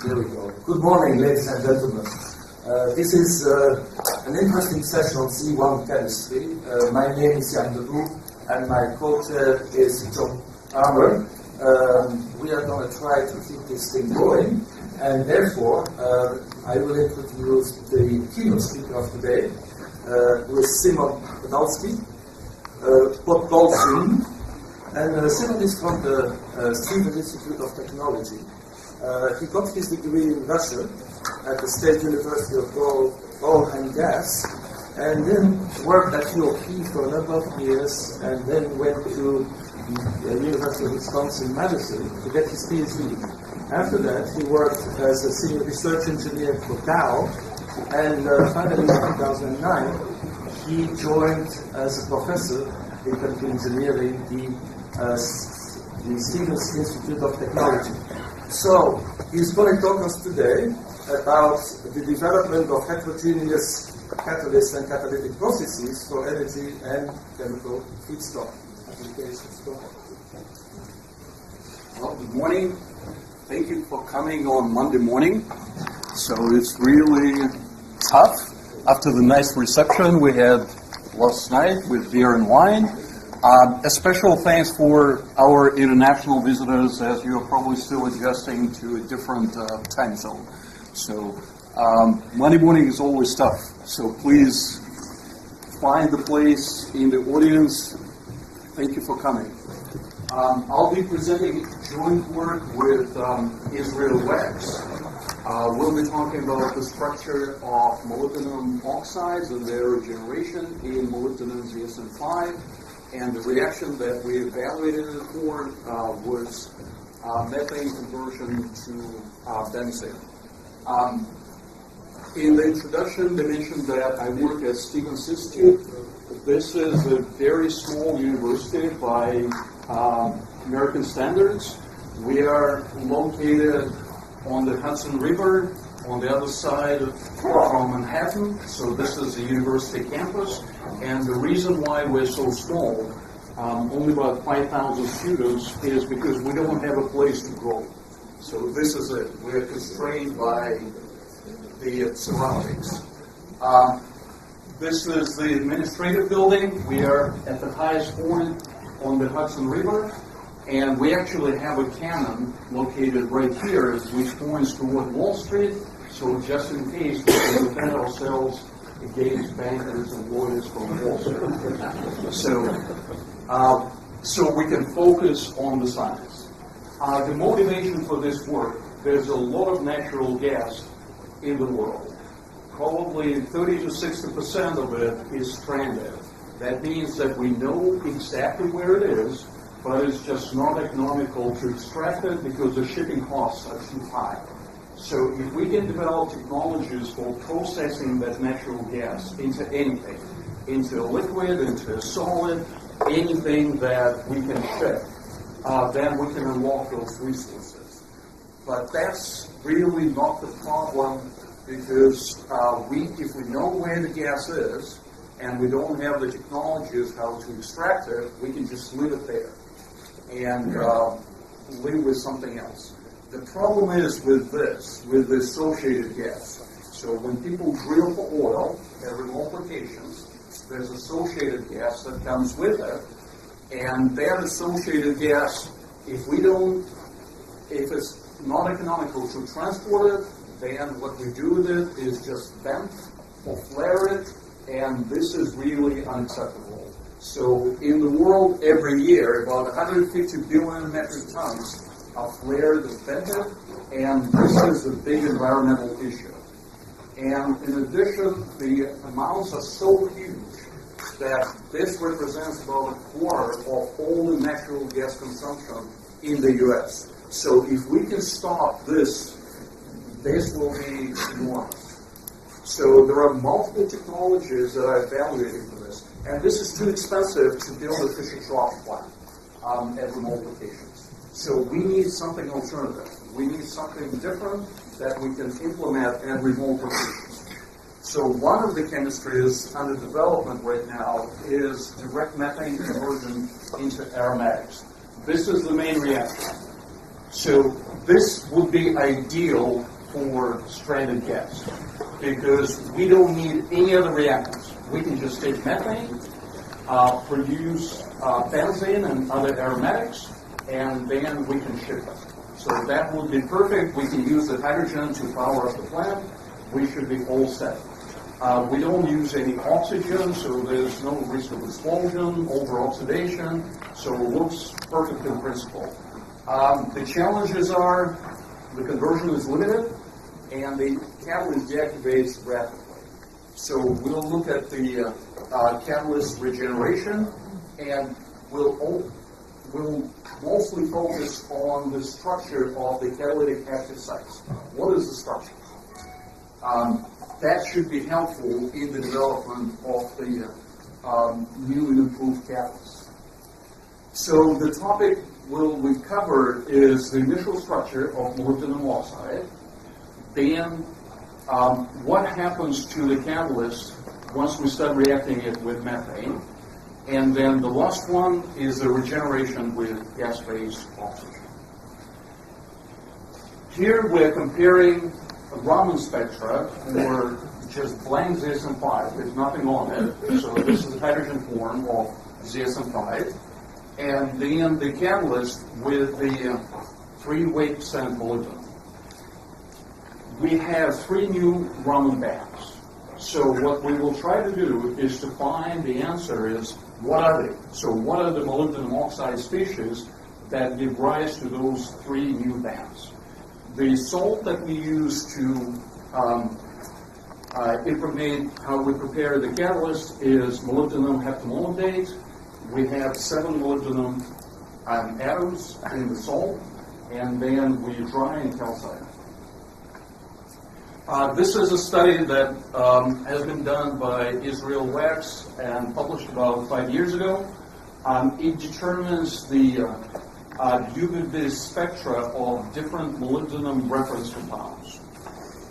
There we go. Good morning, ladies and gentlemen. This is an interesting session on C1 chemistry. My name is Jan de Boer, and my co-chair is John Armour. We are going to try to keep this thing going, and therefore I will introduce the keynote speaker of today, who is Simon Podkolzin, Podkolzin, and Simon is from the Stevens Institute of Technology. He got his degree in Russia at the State University of Oil and Gas, and then worked at UOP for a number of years, and then went to the University of Wisconsin-Madison to get his PhD. After that, he worked as a senior research engineer for Dow, and finally in 2009, he joined as a professor in chemical engineering the Stevens Institute of Technology. So, he's going to talk us today about the development of heterogeneous catalysts and catalytic processes for energy and chemical feedstock applications. Well, good morning. Thank you for coming on Monday morning. So it's really tough after the nice reception we had last night with beer and wine. A special thanks for our international visitors, as you are probably still adjusting to a different time zone. So Monday morning is always tough. So please find the place in the audience. Thank you for coming. I'll be presenting joint work with Israel Wax. We'll be talking about the structure of molybdenum oxides and their regeneration in molybdenum ZSM-5. And the reaction that we evaluated it for was methane conversion to benzene. In the introduction, they mentioned that I work at Stevens Institute. This is a very small university by American standards. We are located on the Hudson River, on the other side from Manhattan. So this is the university campus. And the reason why we're so small, only about 5,000 students, is because we don't have a place to grow. So this is it. We're constrained by the surroundings. This is the administrative building. We are at the highest point on the Hudson River. And we actually have a cannon located right here, which points toward Wall Street. So just in case, we can defend ourselves against bankers and lawyers from Wall Street. So we can focus on the science. The motivation for this work, there's a lot of natural gas in the world. Probably 30 to 60% of it is stranded. That means that we know exactly where it is, but it's just not economical to extract it because the shipping costs are too high. So if we can develop technologies for processing that natural gas into anything, into a liquid, into a solid, anything that we can ship, then we can unlock those resources. But that's really not the problem, because if we know where the gas is and we don't have the technologies how to extract it, we can just leave it there and live with something else. The problem is with the associated gas. So when people drill for oil at remote locations, there's associated gas that comes with it, and that associated gas, if it's not economical to transport it, then what we do with it is just vent or flare it, and this is really unacceptable. So in the world every year, about 150 billion metric tons are flared and vented, and this is a big environmental issue. And in addition, the amounts are so huge that this represents about a quarter of all the natural gas consumption in the U.S. So if we can stop this will be enormous. So there are multiple technologies that are evaluating for this. And this is too expensive to build a Fischer Tropsch plant at remote locations. So we need something alternative. We need something different that we can implement at remote locations. So one of the chemistries under development right now is direct methane conversion into aromatics. This is the main reaction. So this would be ideal for stranded gas because we don't need any other reactants. We can just take methane, produce benzene and other aromatics, and then we can ship it. So that would be perfect. We can use the hydrogen to power up the plant. We should be all set. We don't use any oxygen, so there's no risk of explosion, over-oxidation, so it works perfect in principle. The challenges are the conversion is limited, and the catalyst deactivates rapidly. So we'll look at the catalyst regeneration, and we'll mostly focus on the structure of the catalytic active sites. What is the structure? That should be helpful in the development of the new and improved catalyst. So the topic we cover is the initial structure of molybdenum oxide, then what happens to the catalyst once we start reacting it with methane, and then the last one is the regeneration with gas-phase oxygen. Here we're comparing Raman spectra for just blank ZSM-5. There's nothing on it. So this is the hydrogen form of ZSM-5. And then the catalyst with the 3-weight percent molybdenum. We have 3 new Raman bands. So what we will try to do is to find the answer is, what are they? So what are the molybdenum oxide species that give rise to those 3 new bands? The salt that we use to impregnate how we prepare the catalyst is molybdenum heptamolybdate. We have 7 molybdenum atoms in the salt, and then we dry and calcite. This is a study that has been done by Israel Wax and published about 5 years ago. It determines the UV spectra of different molybdenum reference compounds.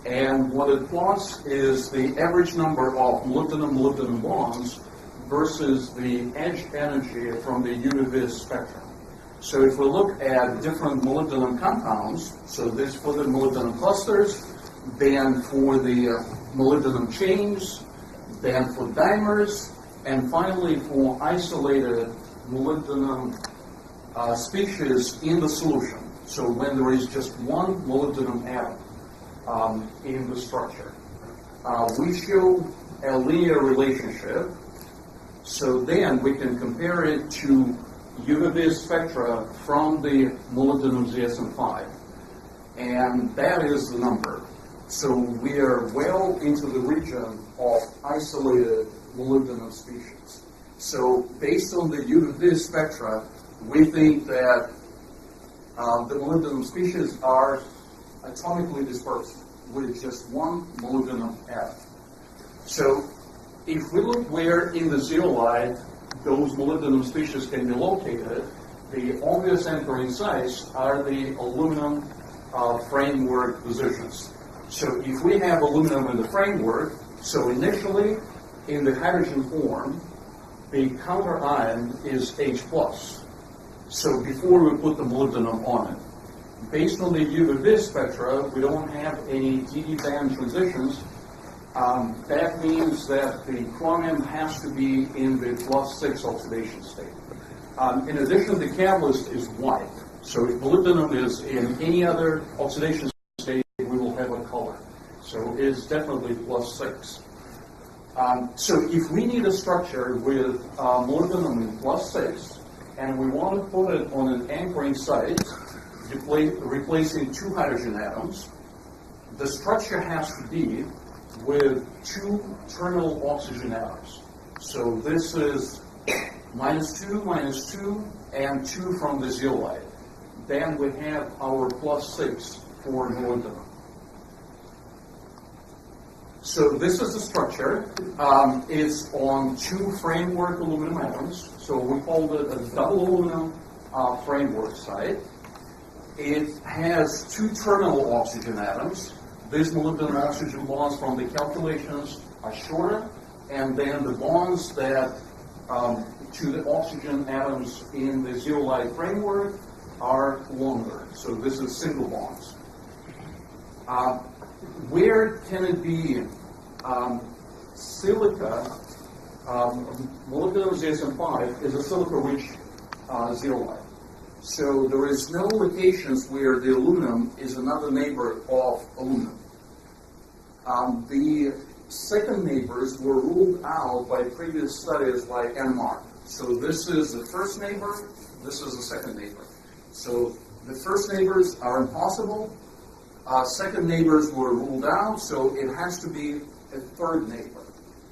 And what it plots is the average number of molybdenum-molybdenum bonds versus the edge energy from the UV spectrum. So if we look at different molybdenum compounds, so this for the molybdenum clusters, then for the molybdenum chains, then for dimers, and finally for isolated molybdenum species in the solution. So when there is just one molybdenum atom in the structure. We show a linear relationship, so then we can compare it to UV spectra from the molybdenum ZSM-5. And that is the number. So we are well into the region of isolated molybdenum species. So based on the UV spectra, we think that the molybdenum species are atomically dispersed with just one molybdenum atom. So if we look where in the zeolite those molybdenum species can be located, the obvious anchoring sites are the aluminum framework positions. So if we have aluminum in the framework, so initially in the hydrogen form, the counter ion is H+. So before we put the molybdenum on it. Based on the UV spectra, we don't have any DD band transitions. That means that the chromium has to be in the +6 oxidation state. In addition, the catalyst is white. So if molybdenum is in any other oxidation state, we will have a color. So it's definitely +6. So if we need a structure with molybdenum in +6, and we want to put it on an anchoring site, replacing 2 hydrogen atoms, the structure has to be with 2 terminal oxygen atoms. So this is -2, -2, and 2 from the zeolite. Then we have our +6 for molybdenum. So this is the structure. It's on 2 framework aluminum atoms. So we called it a double aluminum framework site. It has 2 terminal oxygen atoms. These molybdenum oxygen bonds from the calculations are shorter, and then the bonds that to the oxygen atoms in the zeolite framework are longer. So this is single bonds. where can it be silica, molybdenum ZSM-5 is a silica-rich zeolite. So there is no locations where the aluminum is another neighbor of aluminum. The second neighbors were ruled out by previous studies by NMR. So this is the first neighbor, this is the second neighbor. So the first neighbors are impossible. Second neighbors were ruled out, so it has to be a third neighbor.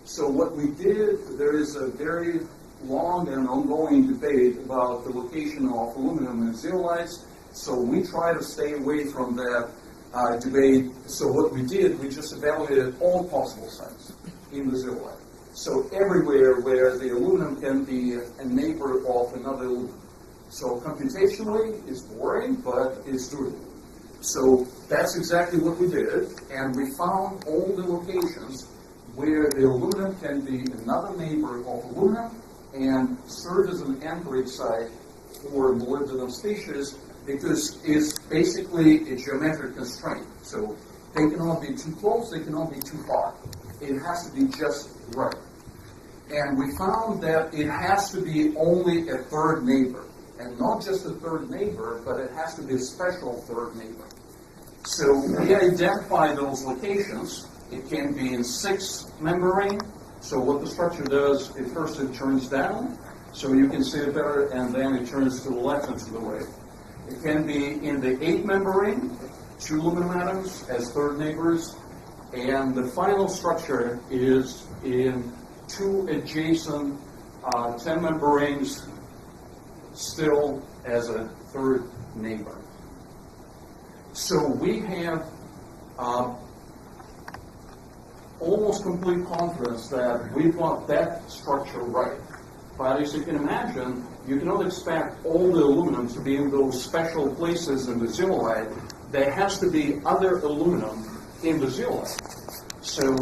So what we did, there is a very long and ongoing debate about the location of aluminum and zeolites. So we try to stay away from that debate. So what we did, we just evaluated all possible sites in the zeolite. So everywhere where the aluminum can be a neighbor of another aluminum. So computationally, it's boring, but it's doable. So that's exactly what we did, and we found all the locations where the aluminum can be another neighbor of aluminum and serve as an anchoring site for molybdenum species, because it's basically a geometric constraint. So they cannot be too close, they cannot be too far. It has to be just right. And we found that it has to be only a third neighbor. And not just a third neighbor, but it has to be a special third neighbor. So we identify those locations. It can be in 6 membrane. So what the structure does, it turns down, so you can see it better, and then it turns to the left and to the right. It can be in the 8 membrane, 2 aluminum atoms as third neighbors, and the final structure is in 2 adjacent 10 membranes, still as a third neighbor. So we have almost complete confidence that we've got that structure right. But as you can imagine, you cannot expect all the aluminum to be in those special places in the zeolite. There has to be other aluminum in the zeolite. So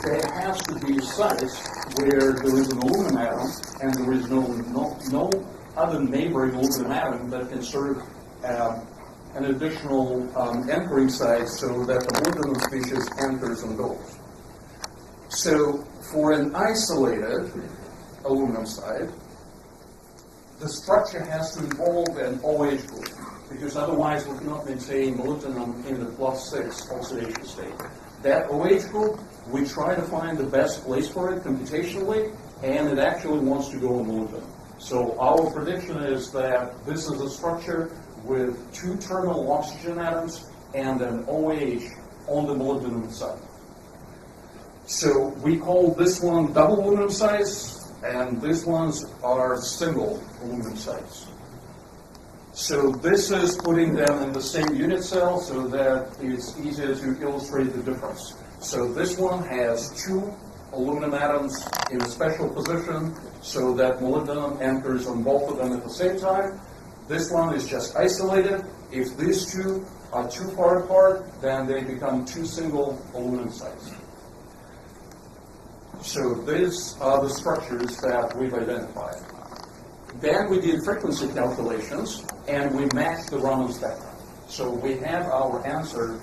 there has to be sites where there is an aluminum atom and there is no other neighboring aluminum atom that can serve an additional anchoring site so that the molybdenum species anchors on those. So for an isolated aluminum site, the structure has to involve an OH group, because otherwise we cannot maintain molybdenum in the +6 oxidation state. That OH group, we try to find the best place for it computationally, and it actually wants to go in molybdenum. So our prediction is that this is a structure with 2 terminal oxygen atoms and an OH on the molybdenum site. So we call this one double aluminum sites, and these ones are single aluminum sites. So this is putting them in the same unit cell so that it's easier to illustrate the difference. So this one has 2 aluminum atoms in a special position so that molybdenum anchors on both of them at the same time. This one is just isolated. If these 2 are too far apart, then they become 2 single aluminum sites. So these are the structures that we've identified. Then we did frequency calculations, and we matched the Raman spectrum. So we have our answer.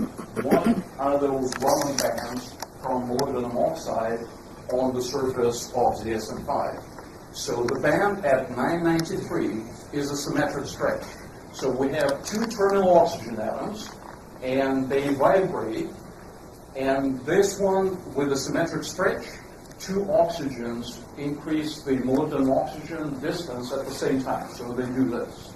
What are those Raman bands from molybdenum oxide on the surface of ZSM-5? So the band at 993 is a symmetric stretch. So we have 2 terminal oxygen atoms, and they vibrate. And this one with a symmetric stretch, 2 oxygens increase the molybdenum oxygen distance at the same time. So they do this.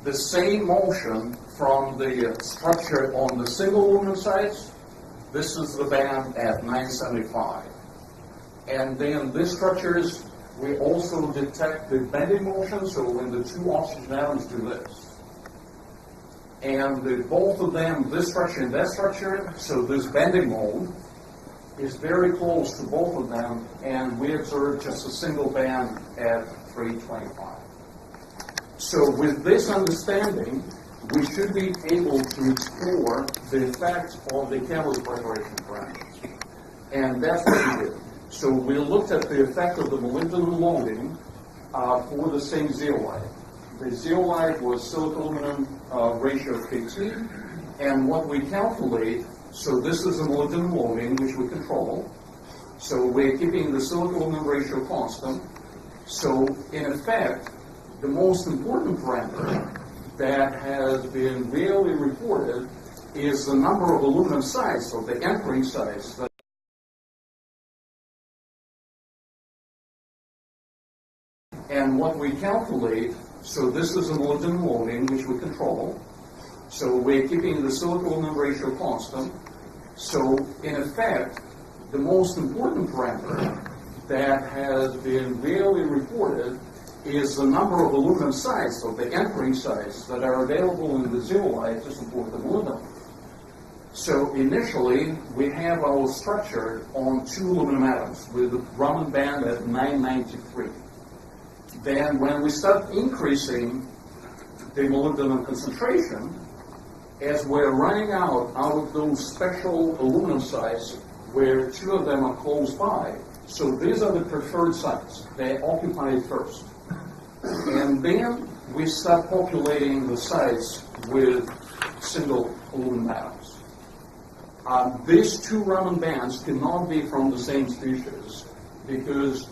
The same motion from the structure on the single aluminum sites, this is the band at 975. And then these structures, we also detect the bending motion, so when the 2 oxygen atoms do this. And both of them, this structure and that structure, so this bending mode is very close to both of them, and we observe just a single band at 325. So with this understanding, we should be able to explore the effect of the catalyst preparation parameters. And that's what we did. So we looked at the effect of the molybdenum loading for the same zeolite. The zeolite was silica aluminum ratio KT, And what we calculate, so this is the molybdenum loading, which we control. So we're keeping the silicon-aluminum ratio constant. So in effect, the most important parameter that has been rarely reported is the number of aluminum sites, or the entering sites. And what we calculate, so this is the molybdenum loading, which we control. So we're keeping the silicon-aluminum ratio constant. So in effect, the most important parameter that has been rarely reported is the number of aluminum sites, or the entering sites, that are available in the zeolite to support the molybdenum. So initially, we have our structure on 2 aluminum atoms with the Raman band at 993. Then when we start increasing the molybdenum concentration, as we're running out of those special aluminum sites where 2 of them are close by, so these are the preferred sites. They occupy first. And then we start populating the sites with single aluminum atoms. These 2 Raman bands cannot be from the same species because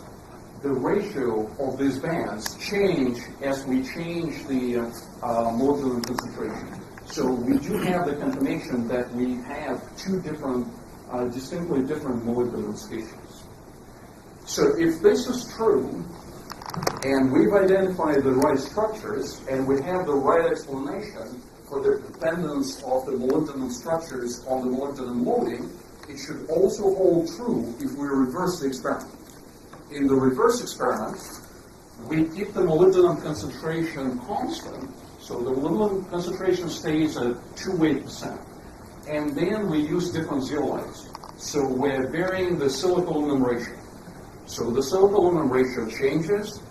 the ratio of these bands change as we change the molybdenum concentration. So we do have the confirmation that we have 2 different, distinctly different molybdenum species. So if this is true, and we've identified the right structures, and we have the right explanation for the dependence of the molybdenum structures on the molybdenum loading, it should also hold true if we reverse the experiment. In the reverse experiment, we keep the molybdenum concentration constant, so the molybdenum concentration stays at 2.8%. And then we use different zeolites. So we're varying the silicon-aluminum ratio. So the silicon-aluminum ratio changes,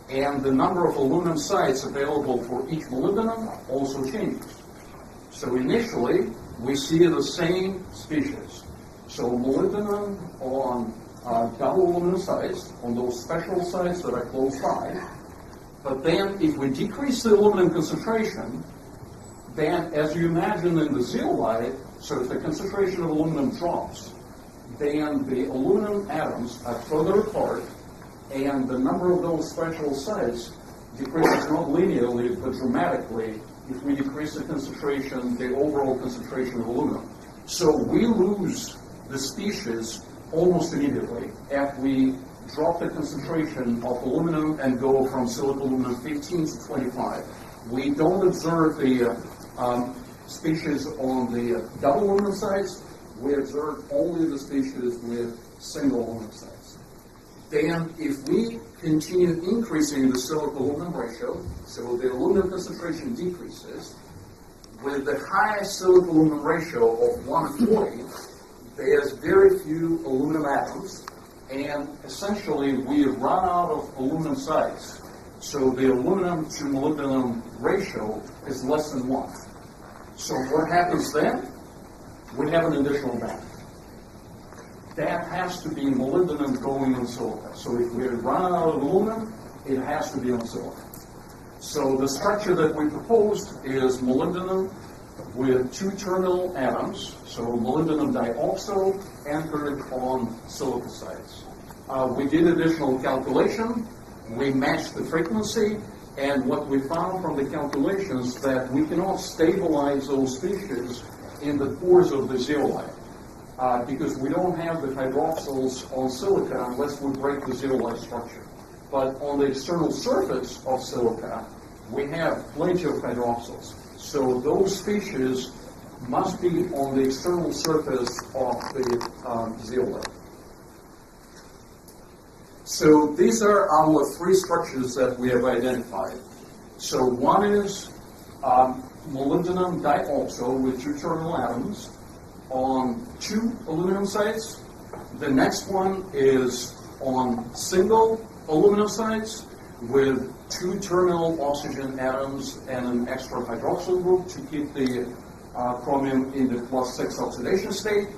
and the number of aluminum sites available for each molybdenum also changes. So initially, we see the same species. So molybdenum on double aluminum sites, on those special sites that are close by. But then if we decrease the aluminum concentration, then as you imagine in the zeolite, so if the concentration of aluminum drops, then the aluminum atoms are further apart, and the number of those special sites decreases not linearly but dramatically if we decrease the concentration, the overall concentration of aluminum. So we lose the species almost immediately after we drop the concentration of aluminum and go from silicon aluminum 15 to 25. We don't observe the species on the double aluminum sites. We observe only the species with single aluminum sites. Then if we continue increasing the silicon-aluminum ratio, so the aluminum concentration decreases, with the highest silicon-aluminum ratio of 140, there's very few aluminum atoms, and essentially we run out of aluminum sites. So the aluminum to molybdenum ratio is less than 1. So what happens then? We have an additional band. That has to be molybdenum going on silica. So if we run out of aluminum, it has to be on silica. So the structure that we proposed is molybdenum with 2 terminal atoms, so molybdenum dioxide anchored on silica sites. We did additional calculation. We matched the frequency, and what we found from the calculations that we cannot stabilize those species in the pores of the zeolite. Because we don't have the hydroxyls on silica unless we break the zeolite structure. But on the external surface of silica, we have plenty of hydroxyls. So those species must be on the external surface of the zeolite. So these are our 3 structures that we have identified. So one is molybdenum dioxide with 2 terminal atoms on 2 aluminum sites. The next one is on single aluminum sites with 2 terminal oxygen atoms and an extra hydroxyl group to keep the chromium in the +6 oxidation state.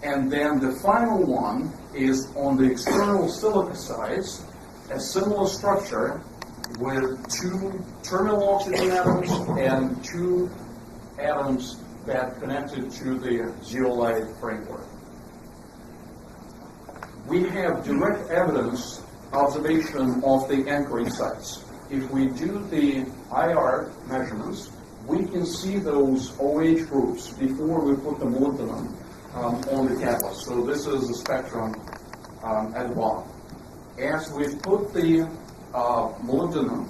And then the final one is on the external silica sites, a similar structure with 2 terminal oxygen atoms and 2 atoms that connected to the zeolite framework. We have direct evidence observation of the anchoring sites. If we do the IR measurements, we can see those OH groups before we put the molybdenum on the catalyst. So this is the spectrum at the bottom. As we put the molybdenum,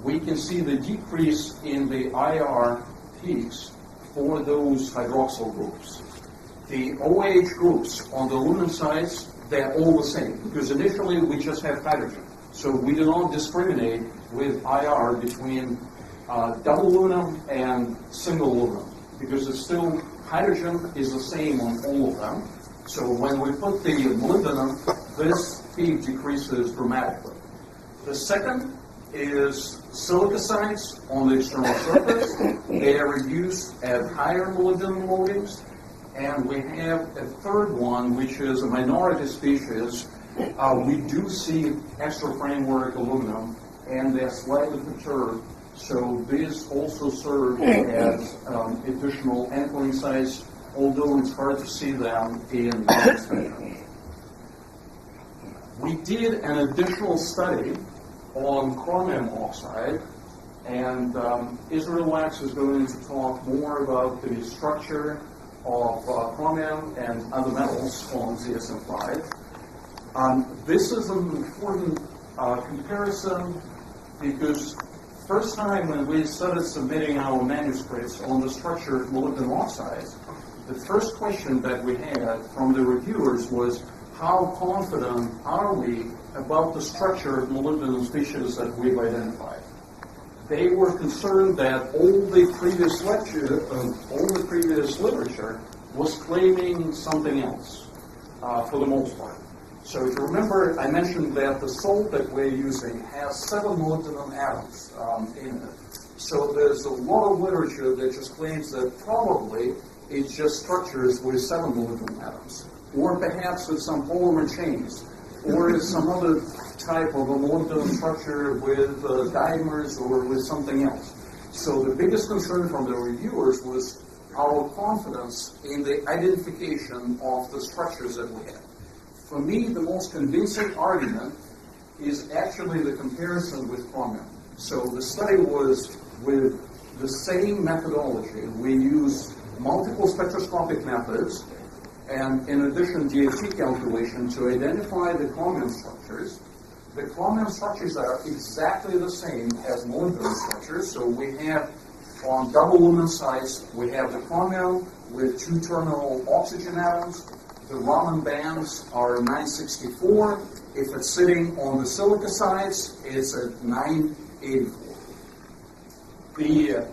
we can see the decrease in the IR peaks for those hydroxyl groups. The OH groups on the aluminum sides, they're all the same, because initially we just have hydrogen. So we do not discriminate with IR between double aluminum and single aluminum, because it's still, hydrogen is the same on all of them. So when we put the molybdenum, this peak decreases dramatically. The second is silica sites on the external surface. They are reduced at higher molybdenum loadings. And we have a third one, which is a minority species. We do see extra framework aluminum, and they're slightly perturbed. So these also serve as additional anchoring sites, although it's hard to see them in the spectrum. We did an additional study on chromium oxide, and Israel Wax is going to talk more about the structure of chromium and other metals on ZSM-5. This is an important comparison because first time when we started submitting our manuscripts on the structure of molybdenum oxides, the first question that we had from the reviewers was, how confident are we about the structure of molybdenum species that we've identified? They were concerned that all the previous literature was claiming something else for the most part. So if you remember, I mentioned that the salt that we're using has 7 molybdenum atoms in it. So there's a lot of literature that just claims that probably it's just structures with 7 molybdenum atoms, or perhaps with some polymer chains, or it's some other type of a molybdenum structure with dimers or with something else. So the biggest concern from the reviewers was our confidence in the identification of the structures that we had. For me, the most convincing argument is actually the comparison with chromium. So the study was with the same methodology. We used multiple spectroscopic methods, and in addition, DFT calculation to identify the chromium structures. The chromium structures are exactly the same as molybdenum structures. So we have on double aluminum sites, we have the chromium with 2 terminal oxygen atoms. The Raman bands are 964. If it's sitting on the silica sides, it's at 984. The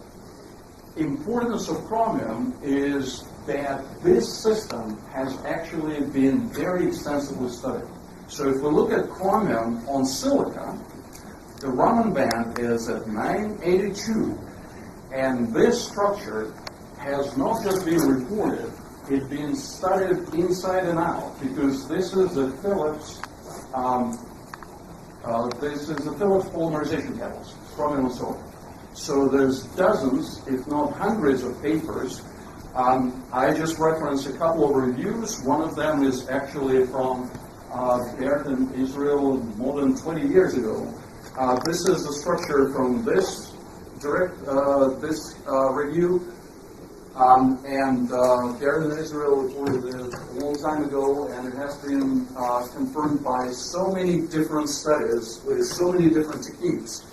importance of chromium is that this system has actually been very extensively studied. So if we look at chromium on silica, the Raman band is at 982, and this structure has not just been reported, it's been studied inside and out, because this is a Phillips polymerization catalyst, chromium and silica. So there's dozens, if not hundreds, of papers. I just referenced a couple of reviews. One of them is actually from Bert in Israel more than 20 years ago. This is the structure from this review. And Bert in Israel reported it a long time ago, and it has been confirmed by so many different studies with so many different techniques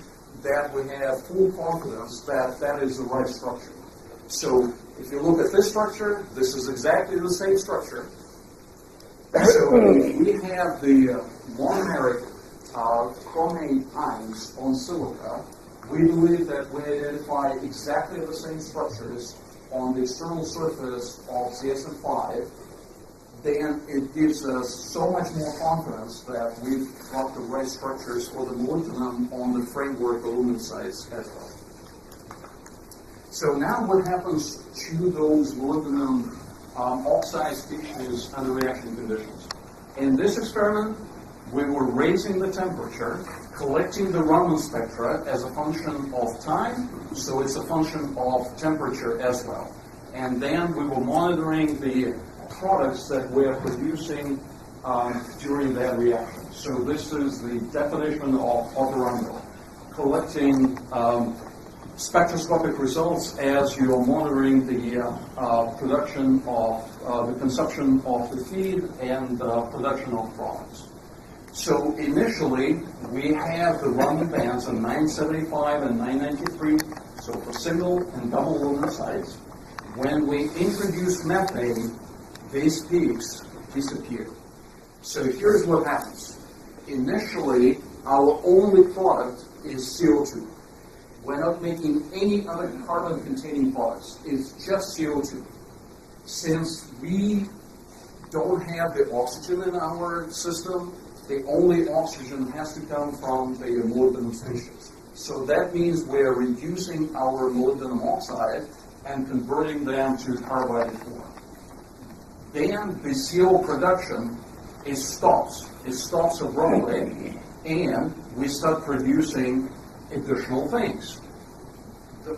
that we have full confidence that that is the right structure. So if you look at this structure, this is exactly the same structure. So we have the monomeric chromate ions on silica. We believe that we identify exactly the same structures on the external surface of ZSM-5. Then it gives us so much more confidence that we've got the right structures for the molybdenum on the framework aluminum sites as well. So now what happens to those molybdenum oxide species under reaction conditions? In this experiment, we were raising the temperature, collecting the Raman spectra as a function of time, so it's a function of temperature as well. and then we were monitoring the products that we're producing during that reaction. So this is the definition of operando, collecting spectroscopic results as you're monitoring the production of the consumption of the feed and production of products. So initially, we have the Raman bands on 975 and 993, so for single and double lumen sites. When we introduce methane, these peaks disappear. So here's what happens. Initially, our only product is CO2. We're not making any other carbon-containing products. It's just CO2. Since we don't have the oxygen in our system, the only oxygen has to come from the molybdenum species. So that means we're reducing our molybdenum oxide and converting them to carbide form. Then the CO production, it stops. It stops abruptly, and we start producing additional things.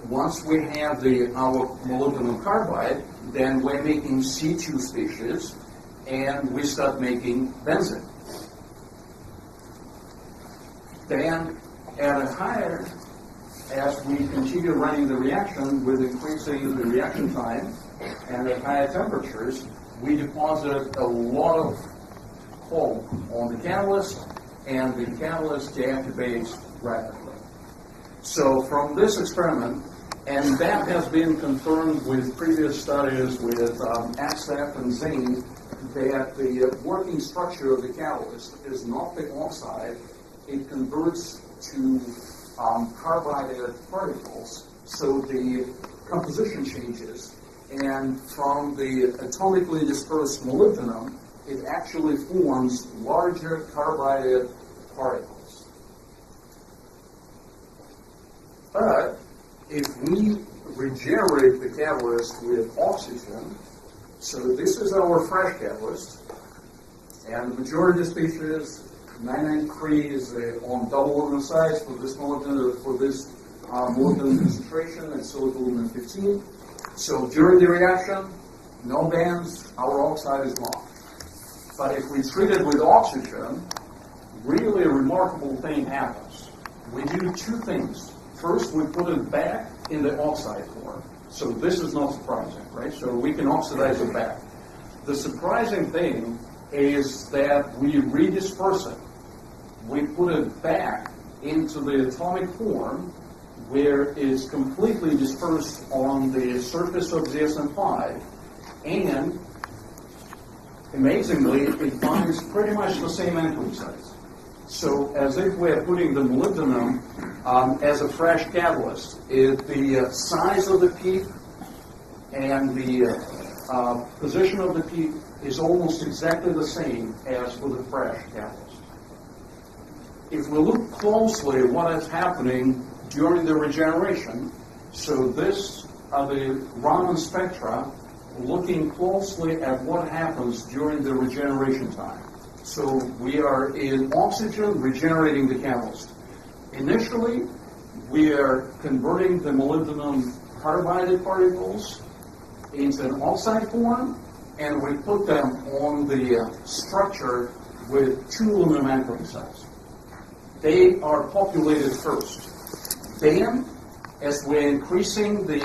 Once we have our molybdenum carbide, then we're making C2 species, and we start making benzene. Then, at a higher, as we continue running the reaction with increasing the reaction time and at higher temperatures, we deposit a lot of coal on the catalyst, and the catalyst deactivates rapidly. So from this experiment, and that has been confirmed with previous studies with AXAP and Zane, that the working structure of the catalyst is not the oxide. It converts to carbide particles, so the composition changes, and from the atomically dispersed molybdenum, it actually forms larger carbide particles. But if we regenerate the catalyst with oxygen, so this is our fresh catalyst, and the majority of the species, 993 is on double lumen size for this molybdenum, concentration, and silicon lumen 15. So during the reaction, no bands, our oxide is gone. But if we treat it with oxygen, really a remarkable thing happens. We do two things. First, we put it back in the oxide form. So this is not surprising, right? So we can oxidize it back. The surprising thing is that we redisperse it. We put it back into the atomic form where it is completely dispersed on the surface of ZSM-5, and amazingly, it finds pretty much the same anchoring sites. So as if we're putting the molybdenum as a fresh catalyst, the size of the peak and the position of the peak is almost exactly the same as for the fresh catalyst. If we look closely at what is happening during the regeneration, so this are the Raman spectra looking closely at what happens during the regeneration time. So we are in oxygen regenerating the catalyst. Initially, we are converting the molybdenum carbide particles into an oxide form, and we put them on the structure with two aluminum anchoring sites. They are populated first. Then, as we're increasing the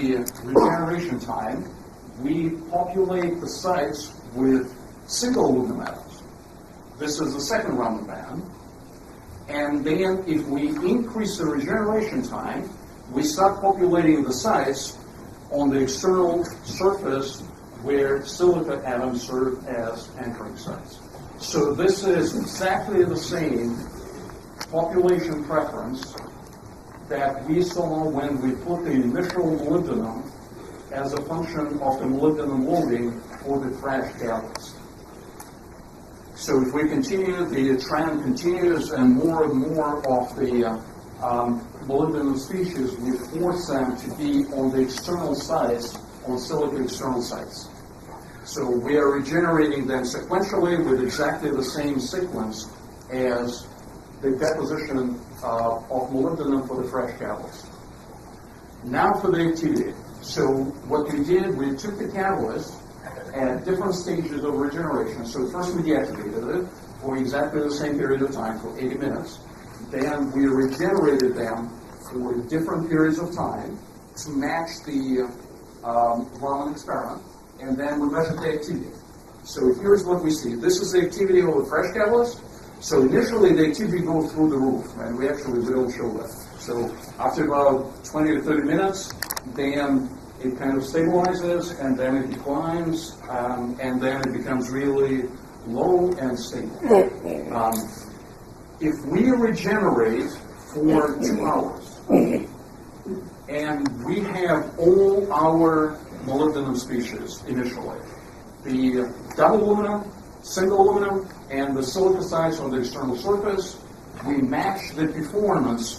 regeneration time, we populate the sites with single aluminum metals. This is the second Raman band. And then, if we increase the regeneration time, we start populating the sites on the external surface where silica atoms serve as anchoring sites. So this is exactly the same population preference that we saw when we put the initial molybdenum as a function of the molybdenum loading for the fresh catalyst. So if we continue, the trend continues, and more of the molybdenum species, we force them to be on the external sites, on silica external sites. So we are regenerating them sequentially with exactly the same sequence as the deposition of molybdenum for the fresh catalyst. Now for the activity. So what we did, we took the catalyst at different stages of regeneration. So first we deactivated it for exactly the same period of time, for 80 minutes. Then we regenerated them for different periods of time to match the Raman experiment, and then we measured the activity. So here's what we see. This is the activity of the fresh catalyst. So initially the activity goes through the roof, and we don't show that. So after about 20 to 30 minutes, then it kind of stabilizes, and then it declines, and then it becomes really low and stable. If we regenerate for 2 hours, and we have all our molybdenum species initially, the double aluminum, single aluminum, and the silicosides on the external surface, we match the performance